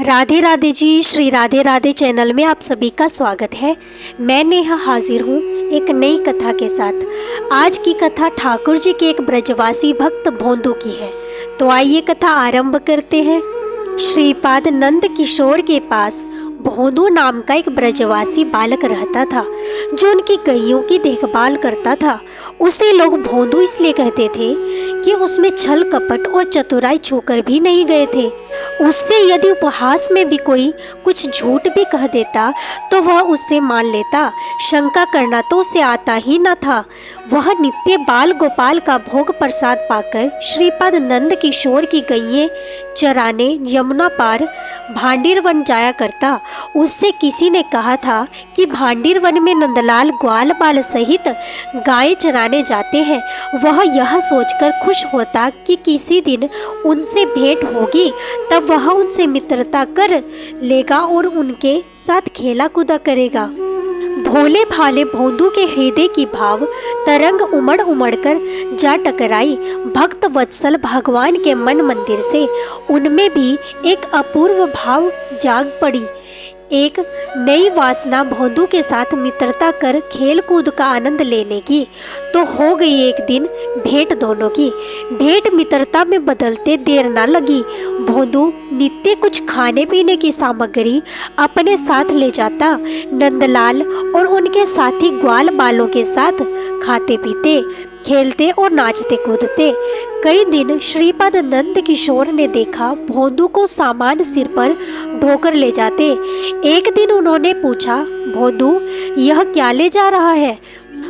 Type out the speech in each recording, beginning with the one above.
Radhe Radhe ji. Shri Radhe Radhe channel में आप सभी का स्वागत है। मैं नेहा हाजिर हूँ एक नई कथा के साथ। आज की कथा ठाकुर जी के एक ब्रजवासी भक्त भोंदू की है। तो आइए कथा आरंभ करते हैं। श्रीपाद नंद किशोर के पास भोंदू नाम का एक ब्रजवासी बालक रहता था जो उनकी गैयों की देखभाल करता था। उसे लोग भोंदू इसलिए कहते थे कि उसमें छल कपट और चतुराई छूकर भी नहीं गए थे। उससे यदि उपहास में भी कोई कुछ झूठ भी कह देता तो वह उससे मान लेता। शंका करना तो उसे आता ही न था। वह नित्य बाल गोपाल का भोग प्रसाद पाकर श्रीपाद नंद किशोर की गैयें चराने यमुना पार भांडीर वन जाया करता। उससे किसी ने कहा था कि भांडीर वन में नंदलाल ग्वाल बाल सहित गाय चराने जाते हैं। वह यह सोचकर खुश होता कि किसी दिन उनसे भेंट होगी, तब वह उनसे मित्रता कर लेगा और उनके साथ खेला कूदा करेगा। भोले भाले भोंदू के हृदय की भाव तरंग उमड़ उमड़ कर जा टकराई भक्त वत्सल भगवान के मन मंदिर से। उनमें भी एक अपूर्व भाव जाग पड़ी। एक नई वासना भोंदू के साथ मित्रता कर खेल कूद का आनंद लेने की। तो हो गई एक दिन भेंट दोनों की। भेंट मित्रता में बदलते देर न लगी। भोंदू नित्य कुछ खाने पीने की सामग्री अपने साथ ले जाता। नंदलाल और उनके साथी ग्वाल बालों के साथ खाते पीते खेलते और नाचते कूदते। कई दिन श्रीपाद नंद किशोर ने देखा भोंदू को सामान सिर पर ढोकर ले जाते। एक दिन उन्होंने पूछा, भोंदू यह क्या ले जा रहा है?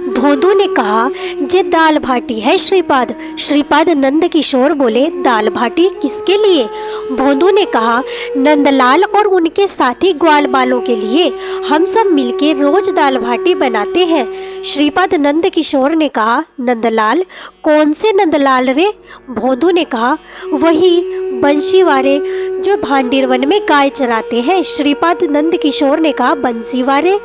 भोंदू ने कहा, जे दाल भाटी है श्रीपाद। श्रीपाद नंद किशोर बोले, दाल भाटी किसके लिए? भोंदू ने कहा, नंदलाल और उनके साथी ग्वाल बालों के लिए। हम सब मिलके रोज दाल भाटी बनाते हैं। श्रीपाद नंद किशोर ने कहा, नंदलाल? कौन से नंदलाल रे? भोंदू ने कहा, वही बंशीवारे जो भांडीर वन में गाय चराते हैं। श्रीपाद नंद किशोर ने कहा, बंसीवारे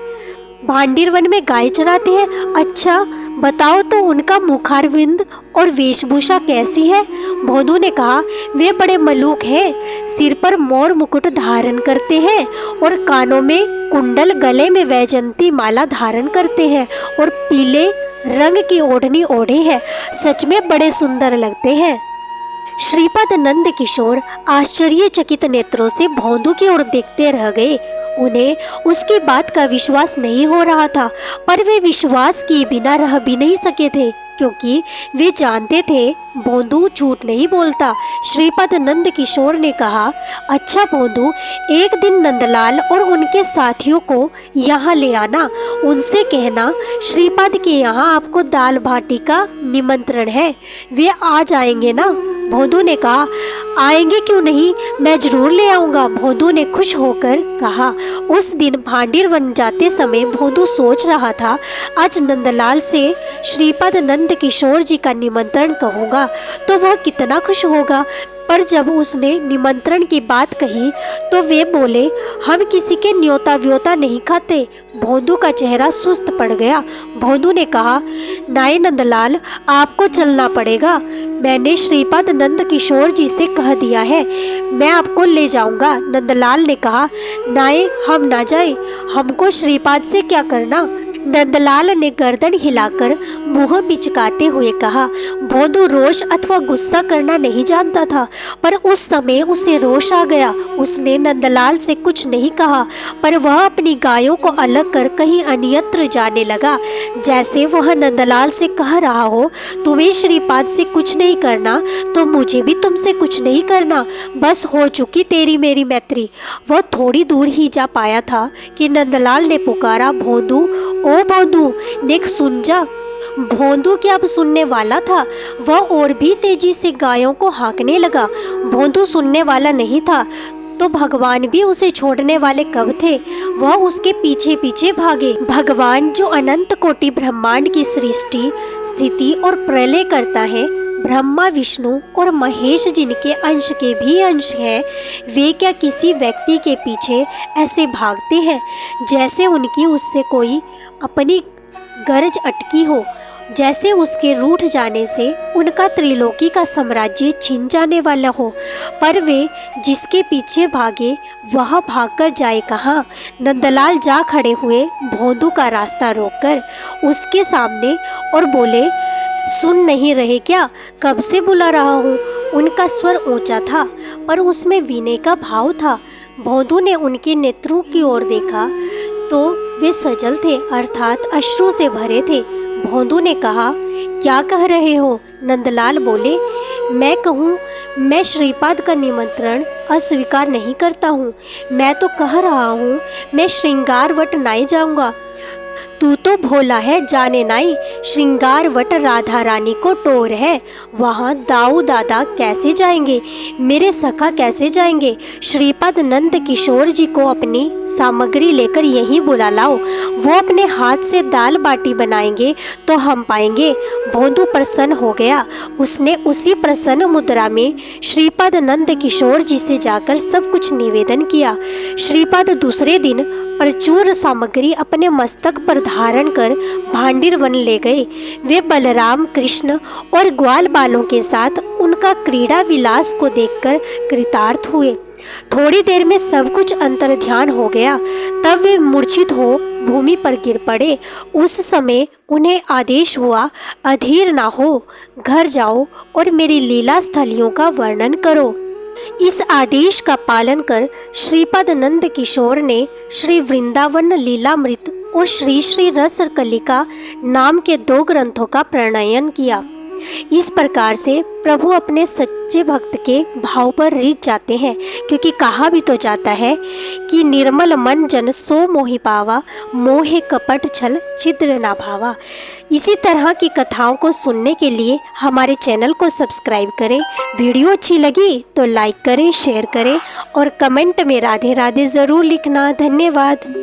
भांडीर वन में गाय चराते हैं? अच्छा बताओ तो उनका मुखारविंद और वेशभूषा कैसी है? भोंदू ने कहा, वे बड़े मलूक हैं। सिर पर मोर मुकुट धारण करते हैं और कानों में कुंडल, गले में वैजंती माला धारण करते हैं और पीले रंग की ओढ़नी ओढ़े हैं। सच में बड़े सुंदर लगते हैं। श्रीपाद नंद किशोर आश्चर्यचकित नेत्रों से भोंदू की ओर देखते रह गए। उन्हें उसकी बात का विश्वास नहीं हो रहा था, पर वे विश्वास किए बिना रह भी नहीं सके थे, क्योंकि वे जानते थे भोंदू झूठ नहीं बोलता। श्रीपाद नंद किशोर ने कहा, अच्छा भोंदू, एक दिन नंदलाल और उनके साथियों को यहाँ ले आना। उनसे कहना श्रीपाद के यहाँ आपको दाल भाटी का निमंत्रण है। वे आ जाएंगे ना? भोंदू ने कहा, आएंगे क्यों नहीं, मैं जरूर ले आऊंगा। भोंदू ने खुश होकर कहा। उस दिन भांडीर वन जाते समय भोंदू सोच रहा था, आज नंदलाल से श्रीपाद नंद किशोर जी का निमंत्रण कहूँगा तो वह कितना खुश होगा। पर जब उसने निमंत्रण की बात कही तो वे बोले, हम किसी के न्योता व्योता नहीं खाते। भोंदू का चेहरा सुस्त पड़ गया। भोंदू ने कहा, नाय नंदलाल, आपको चलना पड़ेगा। मैंने श्रीपाद नंद किशोर जी से कह दिया है, मैं आपको ले जाऊंगा। नंदलाल ने कहा, नाय हम ना जाए, हमको श्रीपाद से क्या करना? नंदलाल ने गर्दन हिलाकर मुंह बिचकाते हुए कहा। भोंदू रोष अथवा गुस्सा करना नहीं जानता था, पर उस समय उसे रोष आ गया। उसने नंदलाल से कुछ नहीं कहा, पर वह अपनी गायों को अलग कर कहीं अन्यत्र जाने लगा। जैसे वह नंदलाल से कह रहा हो, तुम्हें श्रीपाद से कुछ नहीं करना तो मुझे भी तुमसे कुछ नहीं करना, बस हो चुकी तेरी मेरी मैत्री। वह थोड़ी दूर ही जा पाया था कि नंदलाल ने पुकारा, भोंदू, ओ भोंदू, नेक सुन जा। भोंदू क्या अब सुनने वाला था? वह और भी तेजी से गायों को हाँकने लगा। भोंदू सुनने वाला नहीं था तो भगवान भी उसे छोड़ने वाले कब थे? वह उसके पीछे पीछे भागे। भगवान जो अनंत कोटि ब्रह्मांड की सृष्टि, स्थिति और प्रलय करता है, ब्रह्मा, विष्णु और महेश जिनके अंश के भी अंश हैं, वे क्या किसी व्यक्ति के पीछे ऐसे भागते हैं जैसे उनकी उससे कोई अपनी गरज अटकी हो? जैसे उसके रूठ जाने से उनका त्रिलोकी का साम्राज्य छिन जाने वाला हो। पर वे जिसके पीछे भागे वह भागकर जाए कहाँ। नंदलाल जा खड़े हुए भोंदू का रास्ता रोककर उसके सामने और बोले, सुन नहीं रहे क्या, कब से बुला रहा हूँ। उनका स्वर ऊंचा था पर उसमें विनय का भाव था। भोंदू ने उनके नेत्रों की ओर देखा तो वे सजल थे, अर्थात अश्रु से भरे थे। भोंदू ने कहा, क्या कह रहे हो। नंदलाल बोले, मैं कहूँ, मैं श्रीपाद का निमंत्रण अस्वीकार नहीं करता हूँ। मैं तो कह रहा हूँ मैं श्रृंगार वट नाई जाऊँगा। तू तो भोला है जाने नाई, श्रृंगार वट राधा रानी को टोर है। वहाँ दाऊ दादा कैसे जाएंगे, मेरे सखा कैसे जाएंगे। श्रीपद नंद किशोर जी को अपनी सामग्री लेकर यहीं बुला लाओ। वो अपने हाथ से दाल बाटी बनाएंगे तो हम पाएंगे। भोंदू प्रसन्न हो गया। उसने उसी प्रसन्न मुद्रा में श्रीपद नंद किशोर जी से जाकर सब कुछ निवेदन किया। श्रीपद दूसरे दिन प्रचुर सामग्री अपने मस्तक पर धारण कर भांडिर वन ले गए। वे बलराम, कृष्ण और ग्वाल बालों के साथ उनका क्रीड़ा विलास को देखकर कृतार्थ हुए। थोड़ी देर में सब कुछ अंतर्ध्यान हो गया। तब वे मूर्छित हो भूमि पर गिर पड़े। उस समय उन्हें आदेश हुआ, अधीर ना हो, घर जाओ और मेरी लीला स्थलियों का वर्णन करो। इस आदेश का पालन कर श्रीपद नंद किशोर ने श्री वृंदावन लीलामृत और श्री श्री रस कलिका नाम के 2 ग्रंथों का प्रणयन किया। इस प्रकार से प्रभु अपने सच्चे भक्त के भाव पर रीझ जाते हैं, क्योंकि कहा भी तो जाता है कि निर्मल मन जन सो मोहि पावा, मोहे कपट छल छिद्र ना भावा। इसी तरह की कथाओं को सुनने के लिए हमारे चैनल को सब्सक्राइब करें। वीडियो अच्छी लगी तो लाइक करें, शेयर करें और कमेंट में राधे राधे ज़रूर लिखना। धन्यवाद।